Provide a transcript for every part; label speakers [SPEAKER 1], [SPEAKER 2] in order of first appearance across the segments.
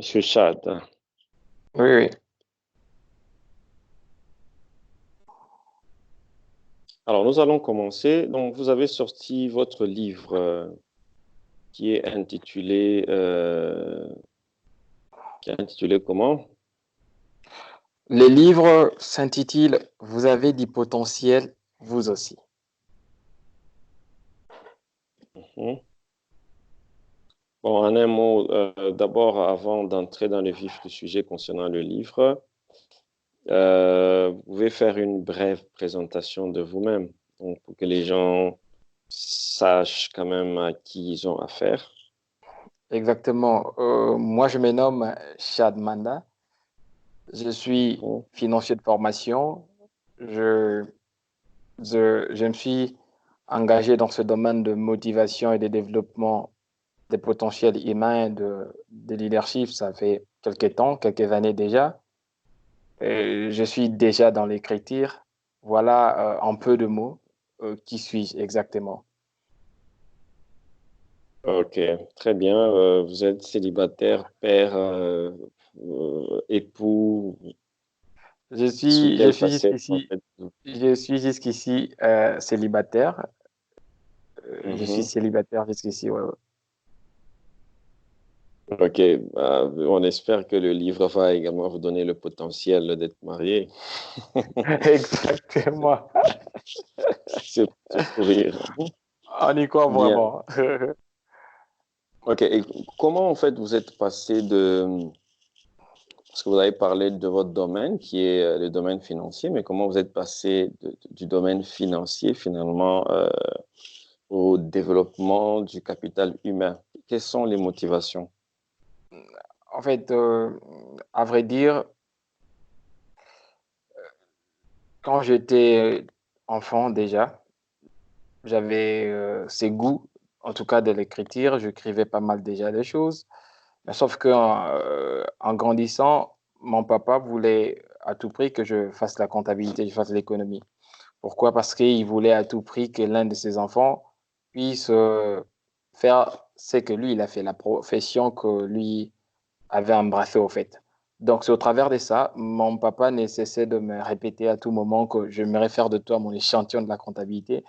[SPEAKER 1] Monsieur Chad.
[SPEAKER 2] Oui, oui.
[SPEAKER 1] Alors, nous allons commencer. Donc, vous avez sorti votre livre qui est intitulé comment?
[SPEAKER 2] Le livre s'intitule Vous avez du potentiel, vous aussi.
[SPEAKER 1] Mhm. Bon, en un mot, d'abord, avant d'entrer dans le vif du sujet concernant le livre, vous pouvez faire une brève présentation de vous-même, donc pour que les gens sachent quand même à qui ils ont affaire.
[SPEAKER 2] Exactement. Moi, je me nomme Chad Manda. Je suis
[SPEAKER 1] Mhm.
[SPEAKER 2] financier de formation. Je, je me suis engagé dans ce domaine de motivation et de développement des potentiels humains de leadership. Ça fait quelques temps, quelques années déjà. Je suis déjà dans l'écriture. Voilà, en peu de mots. Qui suis-je exactement?
[SPEAKER 1] Ok, très bien. Vous êtes célibataire, père, époux. Sous
[SPEAKER 2] Je
[SPEAKER 1] quelle
[SPEAKER 2] suis
[SPEAKER 1] facette, en
[SPEAKER 2] jusqu'ici,
[SPEAKER 1] fait?
[SPEAKER 2] célibataire. Je suis
[SPEAKER 1] Mhm.
[SPEAKER 2] célibataire jusqu'ici, ouais, ouais.
[SPEAKER 1] Ok, bah, on espère que le livre va également vous donner le potentiel d'être marié.
[SPEAKER 2] Exactement.
[SPEAKER 1] C'est pour rire.
[SPEAKER 2] On y croit
[SPEAKER 1] Bien.
[SPEAKER 2] vraiment.
[SPEAKER 1] Ok, et comment en fait vous êtes passé de... Parce que vous avez parlé de votre domaine qui est le domaine financier, mais comment vous êtes passé du domaine financier finalement au développement du capital humain? Quelles sont les motivations?
[SPEAKER 2] En fait, à vrai dire, quand j'étais enfant déjà, j'avais ces goûts, en tout cas de l'écriture. J'écrivais pas mal déjà des choses. Mais sauf que en grandissant, mon papa voulait à tout prix que je fasse la comptabilité, je fasse l'économie. Pourquoi? Parce qu'il voulait à tout prix que l'un de ses enfants puisse faire ce que lui, il a fait, la profession que lui avait embrassée au fait. Donc, c'est au travers de ça, mon papa ne cessait de me répéter à tout moment que je me réfère de toi mon échantillon de la comptabilité,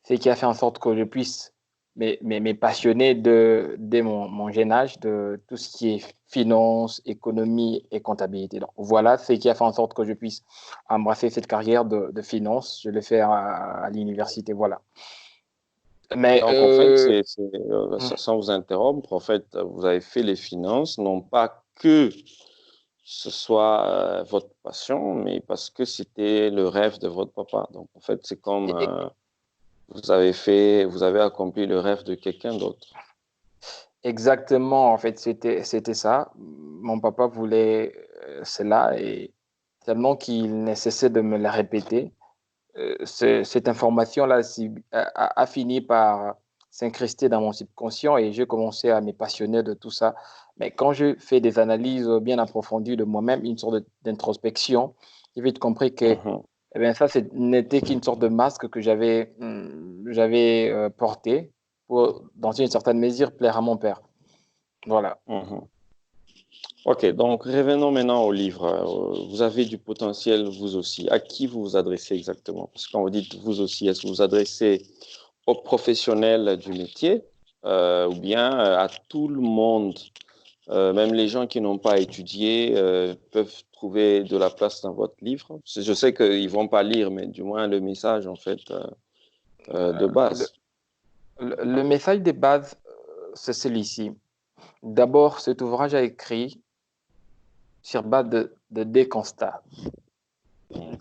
[SPEAKER 2] ce qui a fait en sorte que je puisse me passionner dès mon jeune âge de tout ce qui est finance, économie et comptabilité. Donc, voilà ce qui a fait en sorte que je puisse embrasser cette carrière de finance. Je l'ai fait à l'université, voilà. Mais
[SPEAKER 1] Donc, en fait,
[SPEAKER 2] hum,
[SPEAKER 1] sans vous interrompre, en fait, vous avez fait les finances, non pas que ce soit votre passion, mais parce que c'était le rêve de votre papa. Donc, en fait, c'est comme
[SPEAKER 2] e-
[SPEAKER 1] vous avez accompli le rêve de quelqu'un d'autre.
[SPEAKER 2] exactement, en fait, c'était ça. Mon papa voulait cela et tellement qu'il ne cessait de me le répéter. Cette information-là a fini par s'incruster dans mon subconscient et j'ai commencé à me passionner de tout ça. Mais quand je fais des analyses bien approfondies de moi-même, une sorte d'introspection, j'ai vite compris que
[SPEAKER 1] Mhm,
[SPEAKER 2] eh bien, ça n'était qu'une sorte de masque que j'avais porté pour, dans une certaine mesure, plaire à mon père. Voilà.
[SPEAKER 1] mhm. OK, donc revenons maintenant au livre. Vous avez du potentiel, vous aussi. À qui vous vous adressez exactement? Parce que quand vous dites vous aussi, est-ce que vous vous adressez aux professionnels du métier ou bien à tout le monde? Même les gens qui n'ont pas étudié peuvent trouver de la place dans votre livre. Je sais qu'ils vont pas lire, mais du moins le message, en fait, de
[SPEAKER 2] Le,
[SPEAKER 1] base.
[SPEAKER 2] le message de base, c'est celui-ci. D'abord, cet ouvrage a écrit sur base de deux constats,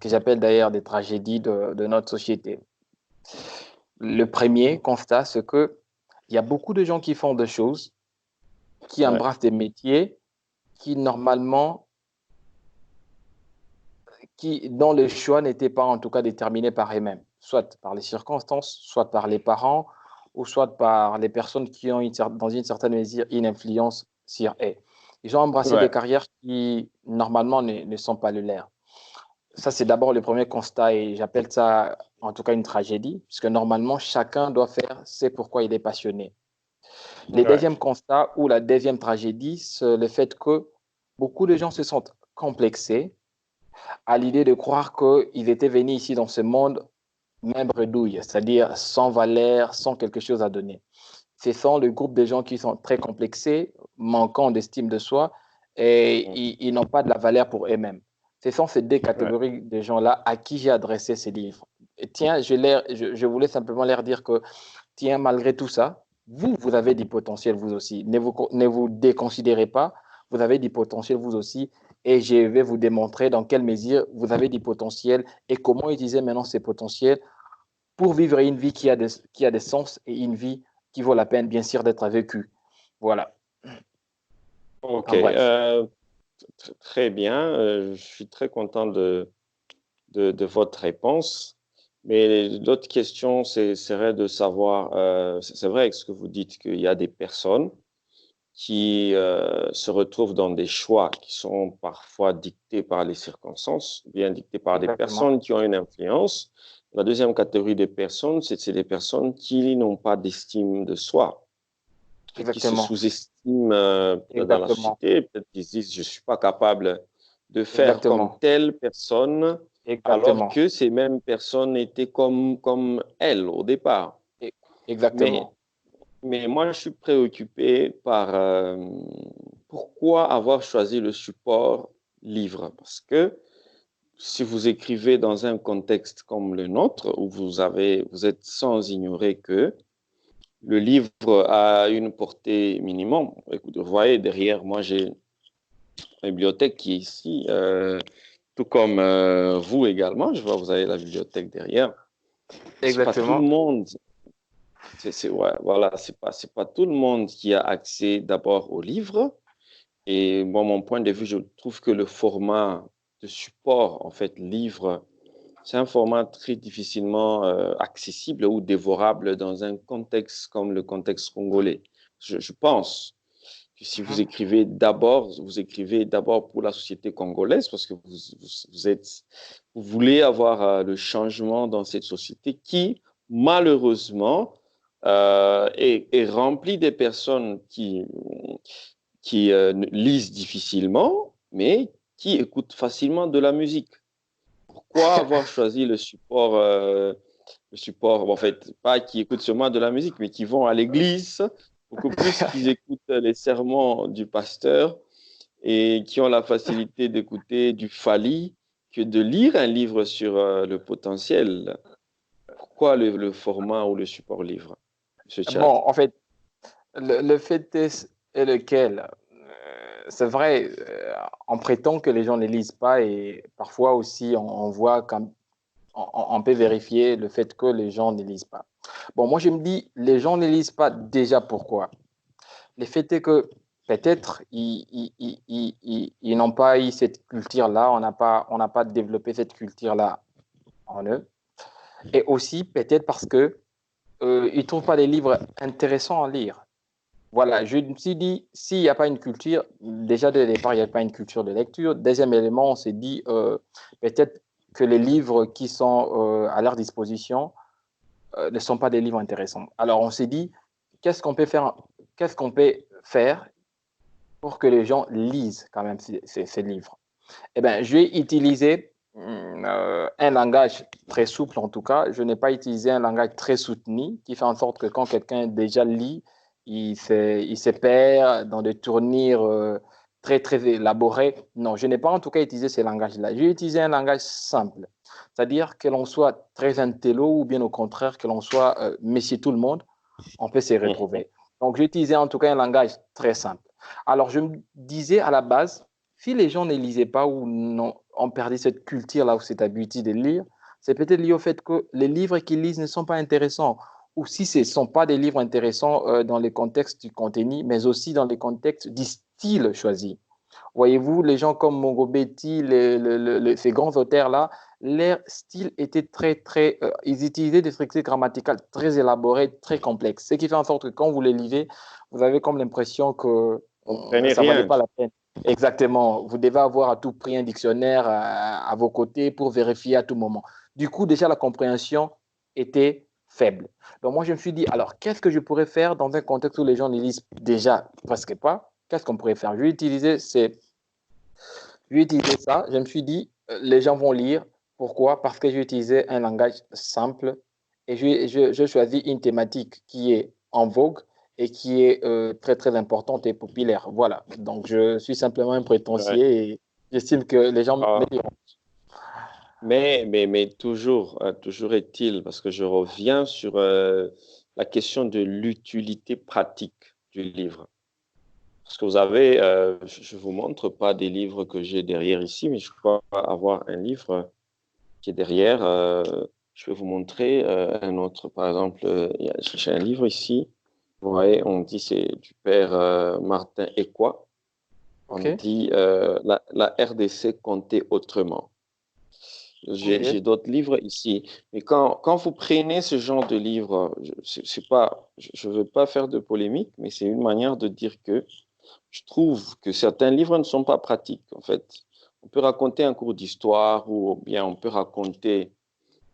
[SPEAKER 2] que j'appelle d'ailleurs des tragédies de notre société. Le premier constat, c'est que il y a beaucoup de gens qui font des choses, qui
[SPEAKER 1] Ouais.
[SPEAKER 2] embrassent des métiers, qui normalement, dont le choix n'était pas en tout cas déterminé par eux-mêmes, soit par les circonstances, soit par les parents, ou soit par les personnes qui ont dans une certaine mesure une influence sur eux. Ils ont embrassé des
[SPEAKER 1] Ouais.
[SPEAKER 2] carrières qui normalement ne sont pas le leur. Ça, c'est d'abord le premier constat et j'appelle ça en tout cas une tragédie, puisque normalement, chacun doit faire ce pourquoi il est passionné. Le
[SPEAKER 1] Ouais.
[SPEAKER 2] deuxième constat ou la deuxième tragédie, c'est le fait que beaucoup de gens se sentent complexés à l'idée de croire qu'ils étaient venus ici dans ce monde même bredouille, c'est-à-dire sans valeur, sans quelque chose à donner. Ce sont le groupe de gens qui sont très complexés, manquant d'estime de soi, et
[SPEAKER 1] Mm.
[SPEAKER 2] ils n'ont pas de la valeur pour eux-mêmes. Ce sont ces deux
[SPEAKER 1] Ouais.
[SPEAKER 2] catégories de gens-là à qui j'ai adressé ces livres. Et tiens, je voulais simplement leur dire que, tiens, malgré tout ça, vous avez du potentiel, vous aussi. Ne vous déconsidérez pas, vous avez du potentiel, vous aussi. Et je vais vous démontrer dans quelle mesure vous avez du potentiel et comment utiliser maintenant ces potentiels pour vivre une vie qui a des sens et une vie qui vaut la peine, bien sûr, d'être vécue. Voilà.
[SPEAKER 1] OK.
[SPEAKER 2] En bref.
[SPEAKER 1] Très bien. Je suis très content de votre réponse. Mais l'autre question, serait de savoir, c'est vrai ce que vous dites, qu'il y a des personnes qui se retrouvent dans des choix qui sont parfois dictés par les circonstances, bien dictés par des
[SPEAKER 2] Exactement.
[SPEAKER 1] personnes qui ont une influence. La deuxième catégorie de personnes, c'est des personnes qui n'ont pas d'estime de soi, peut-être qui se
[SPEAKER 2] Exactement.
[SPEAKER 1] sous-estiment dans la
[SPEAKER 2] Exactement.
[SPEAKER 1] société, peut-être qu'ils se disent, je ne suis pas capable de faire comme
[SPEAKER 2] Exactement.
[SPEAKER 1] telle personne, alors
[SPEAKER 2] Exactement.
[SPEAKER 1] que ces mêmes personnes étaient comme elles au départ.
[SPEAKER 2] E-
[SPEAKER 1] Mais
[SPEAKER 2] Exactement.
[SPEAKER 1] mais moi, je suis préoccupé par pourquoi avoir choisi le support livre. Parce que si vous écrivez dans un contexte comme le nôtre, où vous êtes sans ignorer que le livre a une portée minimum. Écoute, vous voyez, derrière moi, j'ai une bibliothèque qui est ici, tout comme vous également. Je vois, vous avez la bibliothèque derrière. C'est pas tout le
[SPEAKER 2] Exactement.
[SPEAKER 1] monde. Ouais, voilà, c'est pas tout le monde qui a accès d'abord au livre. Et moi, mon point de vue, je trouve que le format de support, en fait, livre, c'est un format très difficilement accessible ou dévorable dans un contexte comme le contexte congolais. Je pense que si
[SPEAKER 2] Mhm.
[SPEAKER 1] vous écrivez d'abord pour la société congolaise parce que vous voulez avoir le changement dans cette société qui, malheureusement, est remplie des personnes qui lisent difficilement, mais qui écoutent facilement de la musique. Pourquoi avoir choisi le support, en fait, pas qui écoutent seulement de la musique, mais qui vont à l'église, beaucoup plus qu'ils écoutent les sermons du pasteur et qui ont la facilité d'écouter du Fali que de lire un livre sur le potentiel. Pourquoi le format ou le support livre, Monsieur Tchad?
[SPEAKER 2] Bon, en fait, le fait est lequel? C'est vrai, on prétend que les gens ne lisent pas et parfois aussi on voit on peut vérifier le fait que les gens ne lisent pas. Bon, moi je me dis, les gens ne lisent pas déjà pourquoi? Le fait est que peut-être ils n'ont pas eu cette culture-là, on n'a pas développé cette culture-là en eux. Et aussi peut-être parce que ils ne trouvent pas les livres intéressants à lire. Voilà, je me suis dit, s'il n'y a pas une culture, déjà dès le départ, il n'y a pas une culture de lecture. Deuxième élément, on s'est dit peut-être que les livres qui sont à leur disposition ne sont pas des livres intéressants. Alors on s'est dit, qu'est-ce qu'on peut faire, qu'est-ce qu'on peut faire pour que les gens lisent quand même ces livres? Eh bien, je vais utiliser un langage très souple en tout cas. Je n'ai pas utilisé un langage très soutenu qui fait en sorte que quand quelqu'un déjà lit, il se perd dans des tournures très, très élaborés. Non, je n'ai pas en tout cas utilisé ce langage-là. J'ai utilisé un langage simple. C'est-à-dire que l'on soit très intello ou bien au contraire que l'on soit monsieur tout le monde, on peut s'y
[SPEAKER 1] Mhm.
[SPEAKER 2] retrouver. Donc, j'ai utilisé en tout cas un langage très simple. Alors, je me disais à la base, si les gens ne lisaient pas ou non, ont perdu cette culture-là ou cette habitude de lire, c'est peut-être lié au fait que les livres qu'ils lisent ne sont pas intéressants. Ou si ce ne sont pas des livres intéressants dans les contextes du contenu, mais aussi dans les contextes du style choisi. Voyez-vous, les gens comme Mongo Betty, ces grands auteurs-là, leur style était très, très. Ils utilisaient des structures grammaticales très élaborées, très complexes. Ce qui fait en sorte que quand vous les lisez, vous avez comme l'impression que
[SPEAKER 1] Vous ne comprenez
[SPEAKER 2] ça ne valait
[SPEAKER 1] rien.
[SPEAKER 2] pas la peine. Exactement. Vous devez avoir à tout prix un dictionnaire à vos côtés pour vérifier à tout moment. Du coup, déjà, la compréhension était faible. Donc moi, je me suis dit, alors, qu'est-ce que je pourrais faire dans un contexte où les gens ne lisent déjà presque pas? Qu'est-ce qu'on pourrait faire? Je vais utiliser ça. Je me suis dit, les gens vont lire. Pourquoi? Parce que j'ai utilisé un langage simple et je choisis une thématique qui est en vogue et qui est très, très importante et populaire. Voilà. Donc, je suis simplement un
[SPEAKER 1] Ouais.
[SPEAKER 2] prétentieux et j'estime que les gens me
[SPEAKER 1] Ah,
[SPEAKER 2] liront.
[SPEAKER 1] mais toujours, toujours est-il, parce que je reviens sur la question de l'utilité pratique du livre. Parce que vous avez, je ne vous montre pas des livres que j'ai derrière ici, mais je crois avoir un livre qui est derrière. Je vais vous montrer un autre. Par exemple, j'ai un livre ici. Vous voyez, on dit c'est du père Martin Equa. On
[SPEAKER 2] OK?
[SPEAKER 1] dit la RDC comptée autrement. J'ai
[SPEAKER 2] OK.
[SPEAKER 1] d'autres livres ici. Mais quand vous prenez ce genre de livre, je ne veux pas faire de polémique, mais c'est une manière de dire que je trouve que certains livres ne sont pas pratiques, en fait. On peut raconter un cours d'histoire ou bien on peut raconter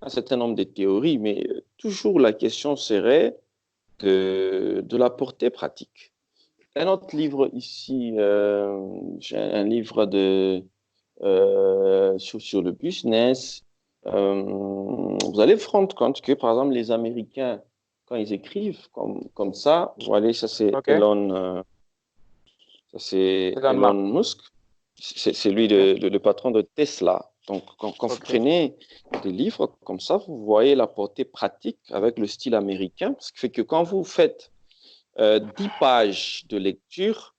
[SPEAKER 1] un certain nombre de théories, mais toujours la question serait de la portée pratique. Un autre livre ici, j'ai un livre sur le business. Vous allez vous rendre compte que, par exemple, les Américains, quand ils écrivent comme ça, vous voyez,
[SPEAKER 2] OK.
[SPEAKER 1] Ça c'est
[SPEAKER 2] Elon
[SPEAKER 1] Elon
[SPEAKER 2] Musk.
[SPEAKER 1] Musk. C'est lui
[SPEAKER 2] OK.
[SPEAKER 1] le patron de Tesla. Donc, quand vous
[SPEAKER 2] OK.
[SPEAKER 1] prenez des livres comme ça, vous voyez la portée pratique avec le style américain, ce qui fait que quand vous faites 10 pages de lecture,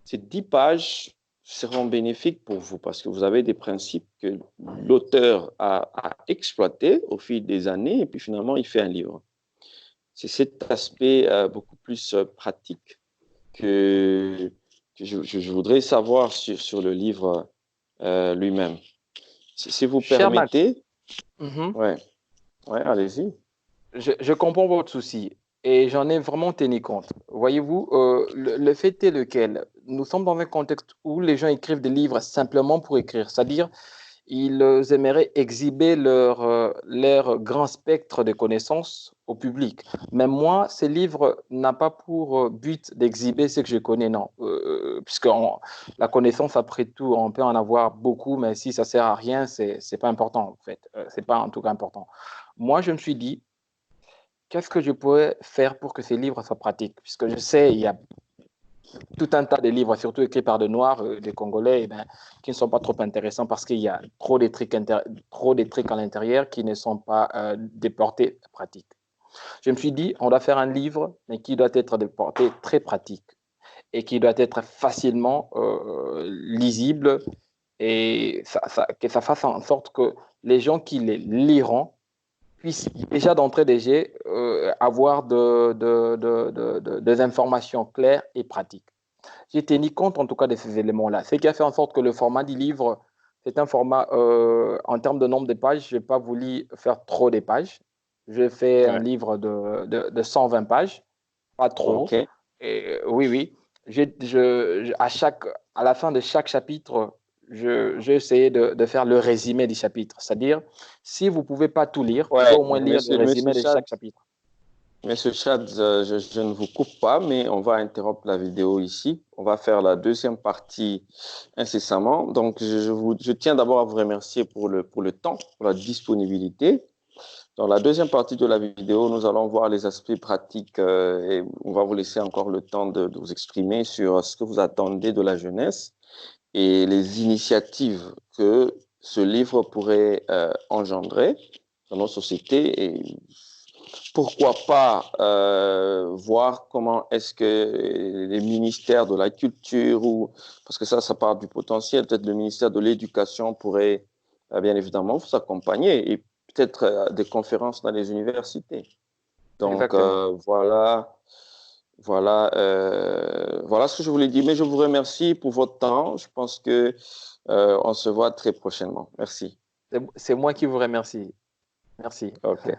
[SPEAKER 1] ces 10 pages seront bénéfiques pour vous parce que vous avez des principes que l'auteur a exploités au fil des années et puis finalement, il fait un livre. C'est cet aspect beaucoup plus pratique que, je voudrais savoir sur le livre lui-même. Si vous
[SPEAKER 2] Cher Max,
[SPEAKER 1] permettez,
[SPEAKER 2] mhm,
[SPEAKER 1] ouais, ouais, allez-y.
[SPEAKER 2] je comprends votre souci et j'en ai vraiment tenu compte. Voyez-vous, le fait est lequel? Nous sommes dans un contexte où les gens écrivent des livres simplement pour écrire, c'est-à-dire ils aimeraient exhiber leur grand spectre de connaissances au public. Mais moi, ces livres n'ont pas pour but d'exhiber ce que je connais, non. Puisque la connaissance, après tout, on peut en avoir beaucoup, mais si ça sert à rien, c'est pas important, en fait. C'est pas en tout cas important. Moi, je me suis dit, qu'est-ce que je pourrais faire pour que ces livres soient pratiques? Puisque je sais, il y a tout un tas de livres, surtout écrits par des Noirs, des Congolais, eh ben, qui ne sont pas trop intéressants parce qu'il y a trop de trucs à l'intérieur qui ne sont pas de portée pratique. Je me suis dit, on doit faire un livre, mais qui doit être de portée très pratique et qui doit être facilement lisible et que ça fasse en sorte que les gens qui les liront puissent déjà d'entrée de jeu avoir des informations claires et pratiques. J'ai tenu compte en tout cas de ces éléments-là. Ce qui a fait en sorte que le format du livre, c'est un format, en termes de nombre de pages, je n'ai pas voulu faire trop de pages. Je fais un
[SPEAKER 1] Ouais.
[SPEAKER 2] livre de 120 pages, pas trop.
[SPEAKER 1] OK.
[SPEAKER 2] Et, oui, oui. À la fin de chaque chapitre, j'ai essayé de faire le résumé du chapitre. C'est-à-dire, si vous ne pouvez pas tout lire, vous pouvez
[SPEAKER 1] Ouais,
[SPEAKER 2] au moins lire le
[SPEAKER 1] monsieur
[SPEAKER 2] résumé de
[SPEAKER 1] Chad,
[SPEAKER 2] chaque chapitre.
[SPEAKER 1] Monsieur Chad, je ne vous coupe pas, mais on va interrompre la vidéo ici. On va faire la deuxième partie incessamment. Donc, je tiens d'abord à vous remercier pour le temps, pour la disponibilité. Dans la deuxième partie de la vidéo, nous allons voir les aspects pratiques et on va vous laisser encore le temps de vous exprimer sur ce que vous attendez de la jeunesse et les initiatives que ce livre pourrait engendrer dans nos sociétés et pourquoi pas voir comment est-ce que les ministères de la culture ou parce que ça part du potentiel, peut-être le ministère de l'Éducation pourrait bien évidemment vous accompagner et peut-être des conférences dans les universités. Donc
[SPEAKER 2] Exactement.
[SPEAKER 1] voilà ce que je voulais dire. Mais je vous remercie pour votre temps. Je pense que on se voit très prochainement. Merci.
[SPEAKER 2] C'est moi qui vous remercie. Merci.
[SPEAKER 1] OK.